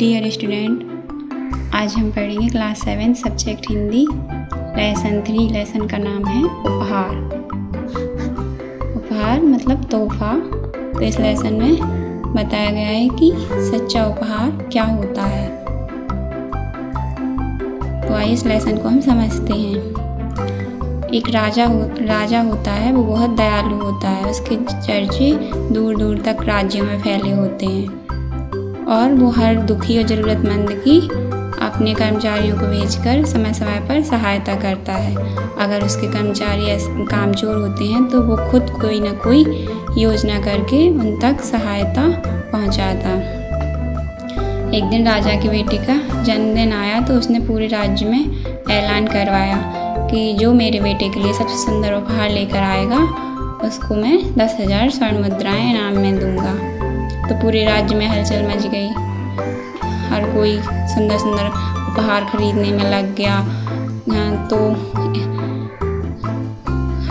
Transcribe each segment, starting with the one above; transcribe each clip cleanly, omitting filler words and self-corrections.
Dear student, आज हम पढ़ेंगे class 7 subject Hindi lesson 3। Lesson का नाम है उपहार। उपहार मतलब तोहफा। तो इस लेसन में बताया गया है कि सच्चा उपहार क्या होता है। तो आइए इस लेसन को हम समझते हैं। एक राजा होता है, वो बहुत दयालु होता है। उसके चर्चे दूर दूर तक राज्यों में फैले होते हैं और वो हर दुखी और ज़रूरतमंद की अपने कर्मचारियों को भेजकर समय समय पर सहायता करता है। अगर उसके कर्मचारी कामचोर होते हैं तो वो खुद कोई ना कोई योजना करके उन तक सहायता पहुंचाता। एक दिन राजा के बेटे का जन्मदिन आया तो उसने पूरे राज्य में ऐलान करवाया कि जो मेरे बेटे के लिए सबसे सुंदर उपहार लेकर आएगा उसको मैं 10,000 स्वर्ण मुद्राएं इनाम में दूंगा। तो पूरे राज्य में हलचल मच गई। हर कोई सुंदर सुंदर उपहार खरीदने में लग गया। तो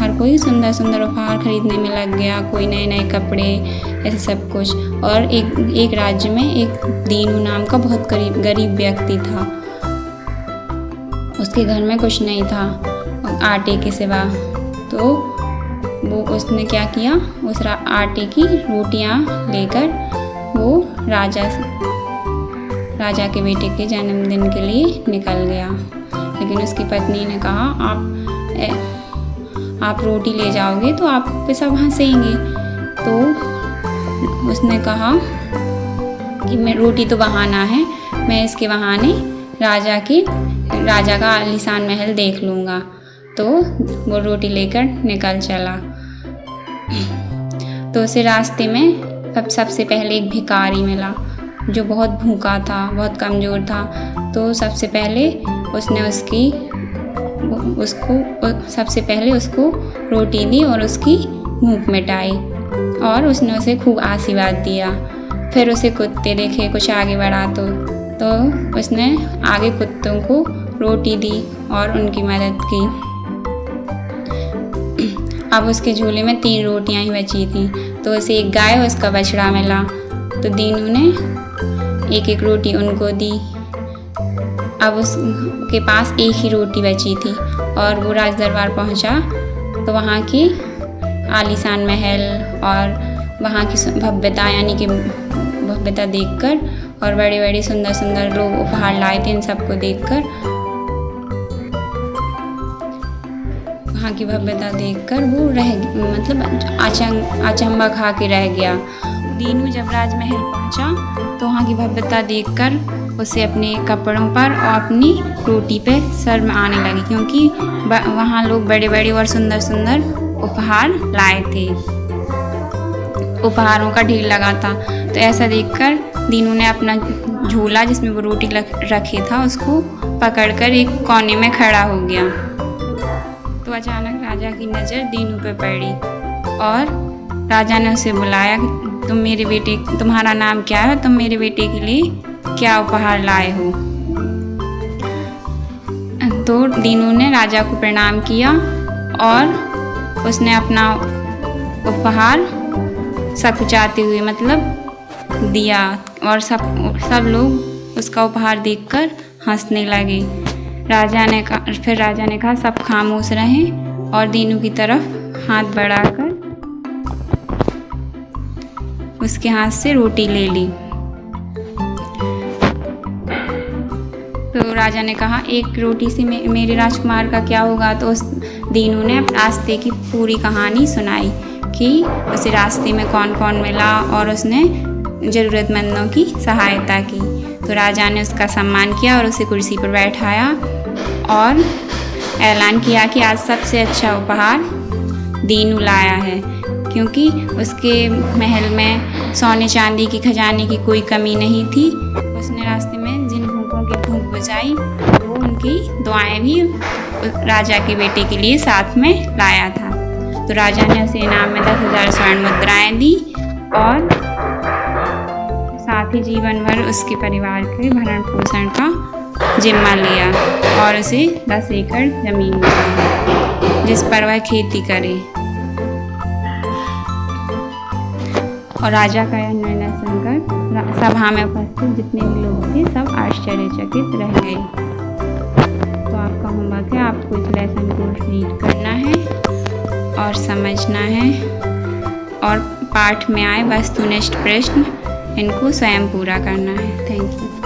हर कोई सुंदर सुंदर उपहार खरीदने में लग गया। कोई नए नए कपड़े, ऐसे सब कुछ। और एक राज्य में एक दीनू नाम का बहुत गरीब व्यक्ति था। उसके घर में कुछ नहीं था आटे के सिवा। तो वो उसने क्या किया, उस आटे की रोटियां लेकर वो राजा के बेटे के जन्मदिन के लिए निकल गया। लेकिन उसकी पत्नी ने कहा, आप रोटी ले जाओगे तो आप पे सब हंसेंगे। तो उसने कहा कि मैं रोटी तो बहाना है, मैं इसके बहाने राजा का आलीशान महल देख लूँगा। तो वो रोटी लेकर निकल चला। तो उसे रास्ते में सबसे पहले एक भिखारी मिला जो बहुत भूखा था, बहुत कमज़ोर था। तो सबसे पहले उसको रोटी दी और उसकी भूख मिटाई और उसने उसे खूब आशीर्वाद दिया। फिर उसे कुत्ते देखे कुछ आगे बढ़ा तो उसने आगे कुत्तों को रोटी दी और उनकी मदद की। अब उसके झोले में 3 रोटियां ही बची थी। तो उसे एक गाय और उसका बछड़ा मिला। तो दीनू ने एक एक रोटी उनको दी। अब उसके पास एक ही रोटी बची थी और वो राज दरबार पहुंचा। तो वहाँ की आलीशान महल और वहाँ की भव्यता यानी कि भव्यता देखकर और बड़े बड़े सुंदर सुंदर लोग उपहार लाए थे, इन सबको देखकर, वहाँ की भव्यता देखकर वो अचंभा खा के रह गया। दीनू जब राजमहल पहुँचा तो वहाँ की भव्यता देखकर उसे अपने कपड़ों पर और अपनी रोटी पे शर्म आने लगी, क्योंकि वहाँ लोग बड़े बड़े और सुंदर सुंदर उपहार लाए थे। उपहारों का ढेर लगा था। तो ऐसा देखकर दीनू ने अपना झोला जिसमें वो रोटी रखे था उसको पकड़कर एक कोने में खड़ा हो गया। तो अचानक राजा की नज़र दीनू पे पड़ी और राजा ने उसे बुलाया, तुम्हारा नाम क्या है, तुम मेरे बेटे के लिए क्या उपहार लाए हो। तो दीनू ने राजा को प्रणाम किया और उसने अपना उपहार सकुचाते हुए दिया और सब लोग उसका उपहार देखकर हंसने लगे। फिर राजा ने कहा सब खामोश रहें और दीनू की तरफ हाथ बढ़ाकर उसके हाथ से रोटी ले ली। तो राजा ने कहा एक रोटी से मेरे राजकुमार का क्या होगा। तो उस दीनू ने रास्ते की पूरी कहानी सुनाई कि उसे रास्ते में कौन कौन मिला और उसने ज़रूरतमंदों की सहायता की। तो राजा ने उसका सम्मान किया और उसे कुर्सी पर बैठाया और ऐलान किया कि आज सबसे अच्छा उपहार दीनू लाया है, क्योंकि उसके महल में सोने चांदी की खजाने की कोई कमी नहीं थी। उसने रास्ते में जिन भूखों की भूख बुझाई वो उनकी दुआएं भी राजा के बेटे के लिए साथ में लाया था। तो राजा ने उसे इनाम में 10,000 स्वर्ण मुद्राएं दी और साथ ही जीवन भर उसके परिवार के भरण पोषण का जिम्मा लिया और उसे 10 एकड़ जमीन मिली जिस पर वह खेती करे। और राजा का यह निर्णय सुनकर सभा में उपस्थित जितने भी लोग थे सब आश्चर्यचकित रह गए। तो आपका होमवर्क है, आपको इस लेसन को रीड करना है और समझना है और पाठ में आए वस्तुनिष्ठ प्रश्न इनको स्वयं पूरा करना है। Thank you.